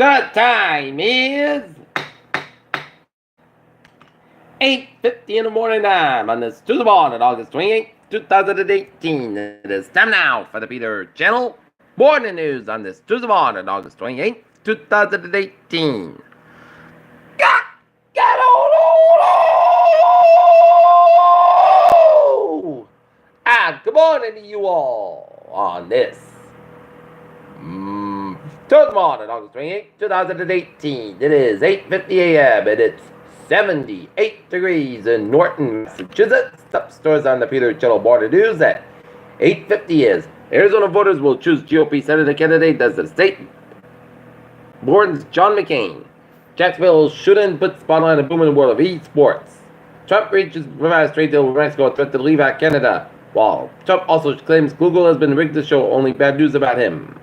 The time is 8:50 in the morning time on this Tuesday morning, August 28th, 2018. It is time now for the Peter Channel morning news on this Tuesday morning, August 28th, 2018. Get on! And good morning to you all on this Tuesday morning, August 28th, 2018. It is 8:50 a.m. and it's 78 degrees in Norton, Massachusetts. Top stores on the Peter Channel morning news at 8:50 is Arizona voters will choose GOP Senator candidate as the state board's John McCain. Jacksonville shooting puts spotlight on a boom in the world of esports. Trump reaches revised trade deal with Mexico, threat to leave out Canada. While Trump also claims Google has been rigged to show only bad news about him.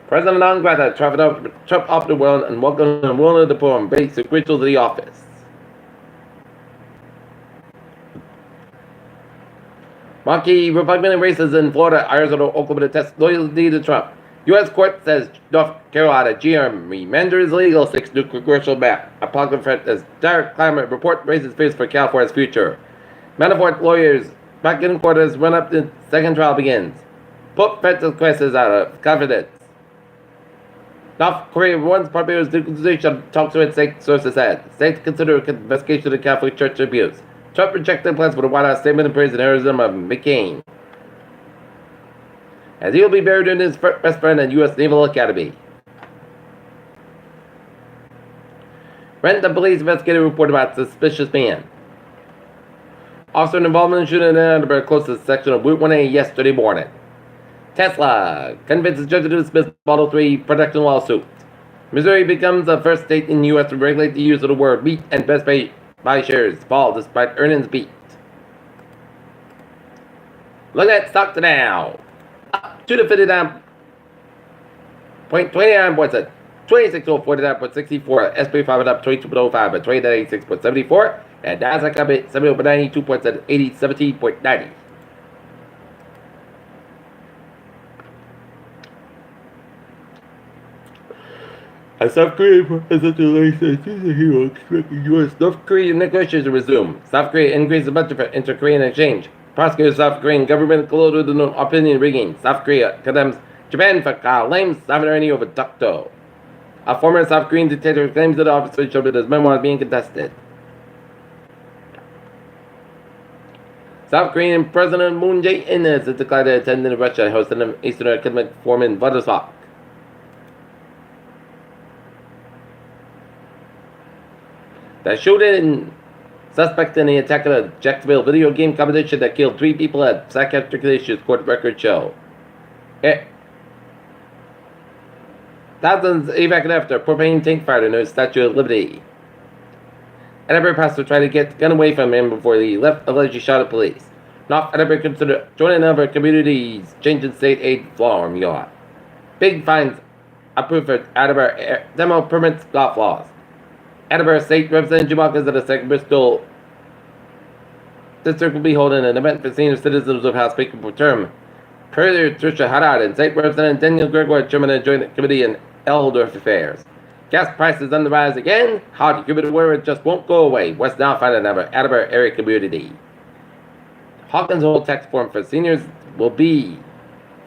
President Angrata traveled Trump off the world and welcomed him willing to perform basic rituals to the office. Marquee Republican races in Florida, Arizona, Oklahoma to test loyalty to Trump. U.S. court says North Carolina GM remanders legal 6 new congressional map. Apocalypse threat as dire climate report raises fears for California's future. Manafort lawyers back in court as run up the second trial begins. Pope federal crisis out of confidence. North Korea warns popular denunciation talks to its state sources said. State consider investigation of Catholic Church abuse. Trump rejected plans for the White House statement in praise and Arizona of McCain, as he will be buried in his best friend at U.S. Naval Academy. Renton police investigator report about suspicious man. Officer involvement in shooting in Edinburgh close to the section of Route 1A yesterday morning. Tesla convinces judge to dismiss Model 3 production lawsuit. Missouri becomes the first state in the U.S. to regulate the use of the word meat, and Best Buy shares fall despite earnings beat. Look at stock to now. Up to the 59.29 points at 26.49.64. SP 5 up 22.05 at 29.86.74. And Nasdaq up at 70.92 points at 80.17.90. As South Korea President says he will expect U.S. North Korean negotiations to resume. South Korea increases the budget for inter-Korean exchange. Prosecutors South Korean government colluded with the opinion rigging. South Korea condemns Japan for claims sovereignty over Dokdo. A former South Korean dictator claims that the officer showed that his memoir is being contested. South Korean President Moon Jae-in has declared to attend in Russia, hosting an Eastern Academic Forum in Vladivostok. The shooting suspect in the attack at a Jacksonville video game competition that killed 3 people had psychiatric issues, court records show. Thousands evacuated after propane tank fire near the Statue of Liberty. Edinburgh pastor tried to get the gun away from him before he left, allegedly shot at police. North Edinburgh considered joining other communities changing state aid formula. Big fines approved for Edinburgh demo permits golf laws. Edinburgh State Representative Jim Hawkins at the 2nd Bristol District will be holding an event for senior citizens of House Speaker per term. Premier Tricia Haddad and State Representative Daniel Gregoire, Chairman of the Joint Committee on Elder Affairs. Gas prices on the rise again. Hard humid weather just won't go away. West now finding another Edinburgh area community. Hawkins' whole tax form for seniors will be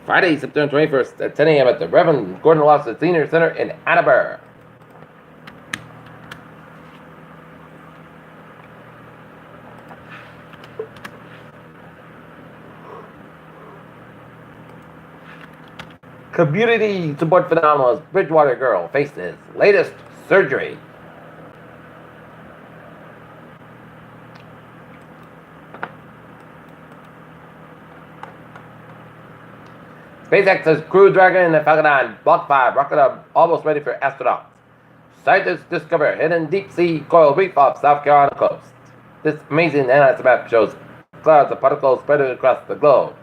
Friday, September 21st at 10 a.m. at the Reverend Gordon Lawson Senior Center in Edinburgh. Community support phenomenal as Bridgewater girl faces latest surgery. SpaceX's Crew Dragon and the Falcon 9 Block 5 rocket up almost ready for astronauts. Scientists discover hidden deep sea coral reef off South Carolina coast. This amazing analysis map shows clouds of particles spread across the globe.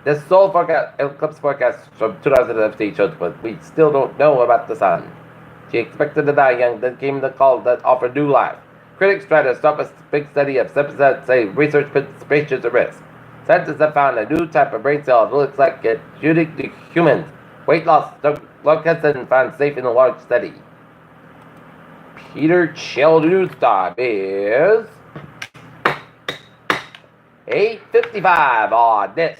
This solar eclipse forecast from 2015 shows, but we still don't know about the sun. She expected to die young, then came the call that offered new life. Critics try to stop a big study of 7% say research puts spaceships at risk. Scientists have found a new type of brain cell that looks like it's unique to humans. Weight loss, Lockeson found safe in a large study. Peter Chill news time is 8:55 on this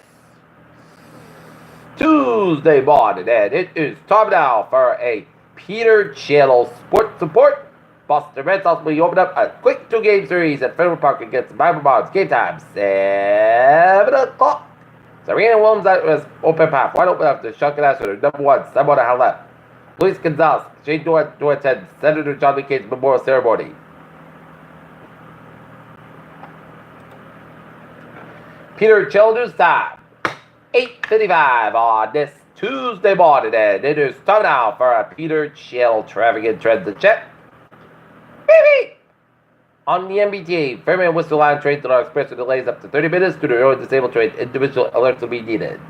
Tuesday morning, and it is time now for a Peter Channel Sports Report. Boston Red Sox will open up a quick 2-game series at Fenway Park against the Miami Marlins. Game time 7 o'clock. Serena Williams was open path, wide open after Chuck and Asher, number 1, someone had left. Luis Gonzalez, Shane Dorr attend Senator John McCain's memorial ceremony. Peter Chill news time. 8:55 on this Tuesday morning, and it is time now for a Peter Chill traffic and trends check. Baby! On the MBTA, Fairman Worcester Line trains that are express delays up to 30 minutes due to road disabled trains. Individual alerts will be needed.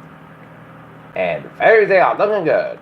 And ferries are looking good.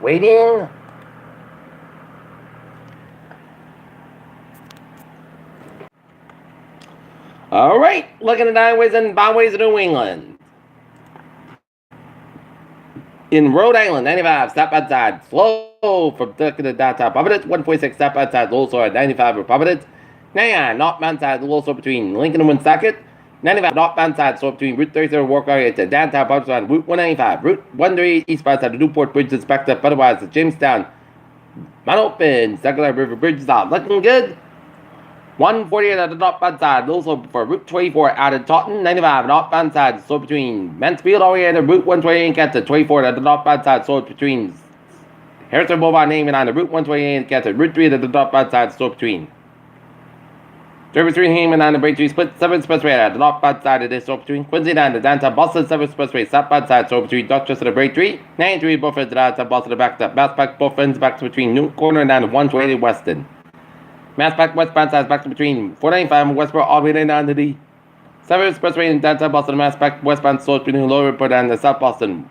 Waiting. All right, looking at highways and byways of New England. In Rhode Island, 95, stop outside, slow from Duncan to downtown Providence. 146, stop outside, low at 95 for Providence. 99, northbound side, low between Lincoln and Woonsocket. 95, northbound side, slow between Route 37 Walk area to downtown Providence on Route 195. Route 138, eastbound side, the Newport Bridge is backed up, otherwise, the Jamestown, Mount Open, Second River Bridge is out. Looking good. 148 at the northbound side, also for Route 24 out of Taunton. 95 northbound side, so between Mansfield all the way to Route 128 at the 24 at the northbound side, so between Harrison Boulevard naming on the Route 128 at the Route 3 at the northbound side, so between Service 3 Heyman on the Braintree Split 7 Expressway at the northbound side of this, so between Quincy and the downtown Boston 7 Expressway southbound side, so between Dorchester and the Braintree. 93 both ends downtown Boston backed up. Mass back both ends back between New Corner and down to 128 Weston. Mass back westbound side back between 495 and Westboro all the way down to the 7 Expressway in downtown Boston. Mass back westbound so between Lower Report and the South Boston.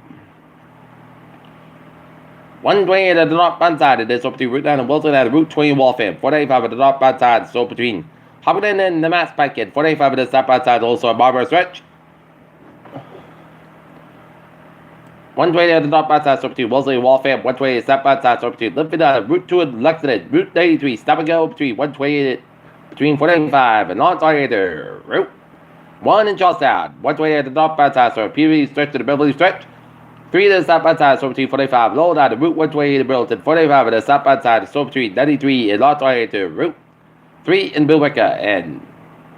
128 at the northbound side of this, so between Route 9 and Wilson at Route 20 Waltham. 485 at the northbound side, so between Hopkins and the Mass back in. 485 at the southbound side, also a Barbara stretch. 120 at the northbound side, so between Wellesley and Waltham. 128 southbound side, so between Linfield and Route 2 and Lexington. Route 93, stop and go between 128 between 495 and Lawrence Alligator. Route 1 in Charlestown. 128 at the northbound side, so Peabody stretch to the Beverly stretch. 3 to the southbound side, so between 45 Low down to Route 128 in Burlington. 45 at the southbound side, so between 93 and Lawrence Alligator. Route 3 in Bilwicka and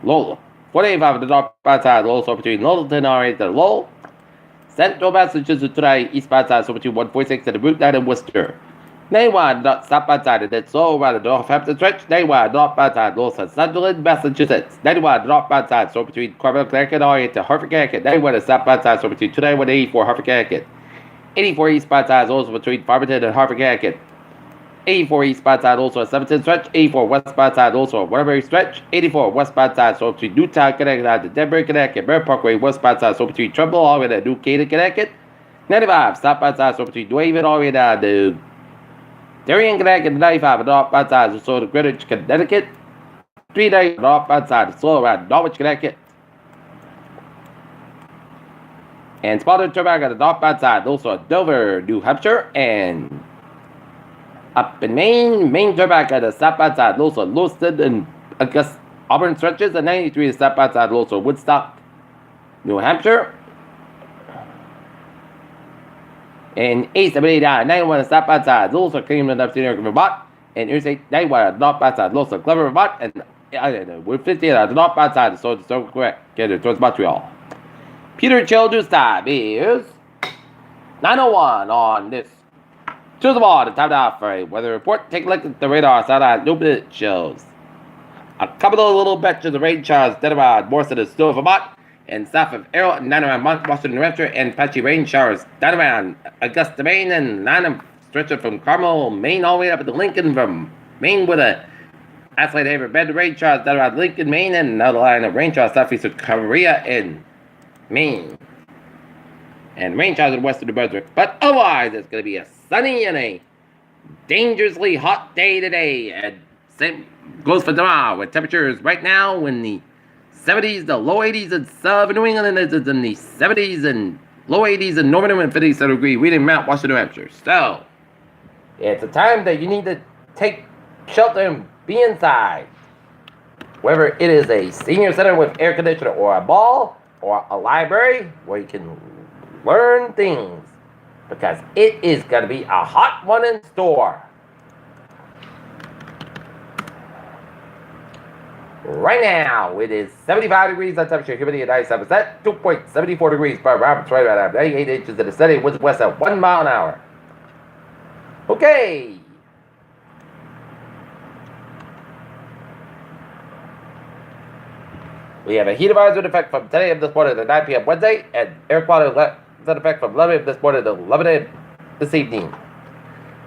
Lowell. 45 the northbound side, Lowell, so between Littleton, RA to Lowell. Central Massachusetts today, eastbound side, so between 146 and the Route 9 in Worcester. 91 southbound side, and then slow around the Northampton stretch. 91 northbound side, Lowell, Sunderland, Massachusetts. 91 northbound side, so between Carmel, Connecticut, RA to Hartford, Connecticut. 91 southbound side, so between 291 and 84, Hartford, Connecticut. 84 eastbound side, also between Farmington and Hartford, Connecticut. 84 eastbound side, also a 17 stretch. 84 westbound side, also a Waterbury stretch. 84 westbound side, so between Newtown, Connecticut, to Denver, Connecticut. Merritt Parkway westbound side, so between Trumbull, all the way to New Canaan, Connecticut. 95 southbound side, so between New Haven, all the way down to Darien, Connecticut. 95 northbound side, so to Greenwich, Connecticut. 39 northbound side, slow around Norwich, Connecticut. And spotted turback on the northbound side, also Dover, New Hampshire, and up in Maine turback on the southbound side, also Lewiston and Augusta, Auburn stretches, and 93 the southbound side, also Woodstock, New Hampshire. And 879, 91 the southbound side, also Cleveland, upstate Vermont, and Interstate 91 on the northbound side, also Clever, Vermont, and Wood 50 on the northbound side, so correct, get it towards Montreal. Peter Children's time is 9:01 on this. To the ball, the time now for a weather report. Take a look at the radar satellite Newman shows a couple of little batches of rain showers dead around Morrison and Stowe, Vermont, and south of Arrow, and down around Washington, New Hampshire, and patchy rain showers down around Augusta, Maine, and nine stretching from Carmel, Maine, all the way up to Lincoln, from Maine, with a isolated area bed rain showers down around Lincoln, Maine, and another line of rain showers southeast of Korea and Maine. And rain showers in western New Brunswick. But otherwise, it's going to be a sunny and a dangerously hot day today. And same goes for tomorrow, with temperatures right now in the 70s, the low 80s in southern New England, and it's in the 70s and low 80s in northern New England, 57 degree wind in Mount Washington, New Hampshire. So, it's a time that you need to take shelter and be inside. Whether it is a senior center with air conditioner or a mall, or a library where you can learn things, because it is going to be a hot one in store. Right now, it is 75 degrees on temperature, humidity at 97%, 2.74 degrees per Robert's right about 98 inches in the steady winds west at 1 mile an hour. Okay. We have a heat advisory in effect from 10 a.m. this morning to 9 p.m. Wednesday, and air quality alert is in effect from 11 a.m. this morning to 11 a.m. this evening.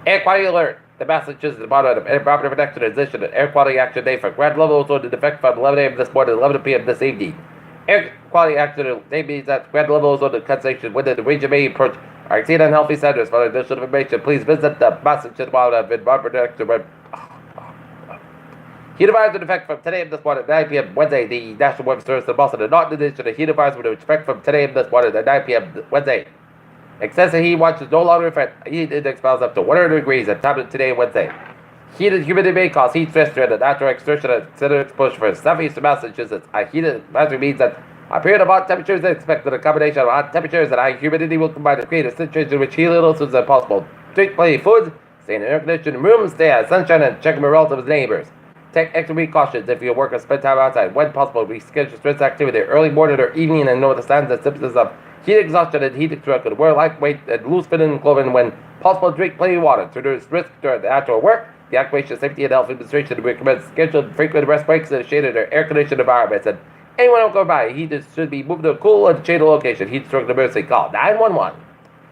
Air quality alert. The Massachusetts Department of Environmental Protection transition and air quality action day for grad level also in effect from 11 a.m. this morning to 11 p.m. this evening. Air quality action day means that grad level also the conservation within the region may approach are exceed unhealthy centers. For additional information, please visit the Massachusetts Department of Environmental Protection website. Heat advisory in effect from 10 a.m. this morning to 9 p.m. Wednesday. The National Weather Service in Boston did not addition to heat advisory in effect from 10 a.m. this morning to 9 p.m. Wednesday. Excessive heat watch is no longer in effect. Heat index values up to 100 degrees at time of today, Wednesday. Heat and humidity may cause heat stress during the natural exertion and consider exposure for southeastern Massachusetts. A heat advisory means that a period of hot temperatures is expected. A combination of hot temperatures and high humidity will combine to create a situation in which heat levels is impossible. Drink plenty of food, stay in an air-conditioned room, stay out of sunshine, and check with your relatives and neighbors. Take extra precautions if you work or spend time outside. When possible, reschedule stress activity early morning or evening and know the signs and symptoms of heat exhaustion and heat stroke. Wear lightweight and loose-fitting clothing when possible. Drink plenty of water to reduce risk during the outdoor work. The Occupation Safety and Health Administration recommends scheduled frequent rest breaks in a shaded or air-conditioned environments. And anyone who goes by, heat should be moved to a cool and shaded location. Heat stroke emergency, call 911.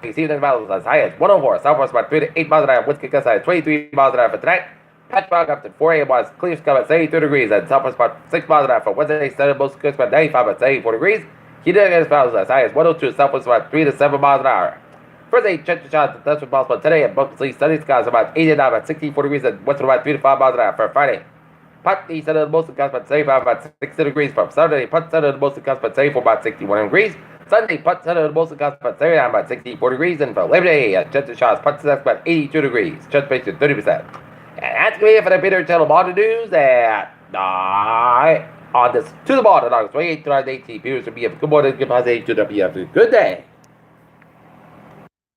Receiving advice as high as 104, southwest about 3 to 8 miles an hour, winds kick outside 23 miles an hour for tonight. Patch fog up to 4 a.m. was clear sky at 73 degrees and southwest about 6 miles an hour for Wednesday, Saturday, most coast about 95 at 74 degrees. Heat index values as high as 102, southwest about 3 to 7 miles an hour. First aid check the shots that's possible today at mostly sunny skies about 89 at 64 degrees and west about 3 to 5 miles an hour for Friday. Putt east of the most skies about 75 about 60 degrees from Saturday. Putt center of the most skies about 74 about 61 degrees. Sunday, putt center of the most skies about 79 about 64 degrees. And for Labor Day, check the shots, putt center about 82 degrees. Chance patient 30%. And that's going to be it for the Peter Channel Modern News at on this To the Ball on August 28th, 2018. Viewers will be a good morning, good positive, to the good day.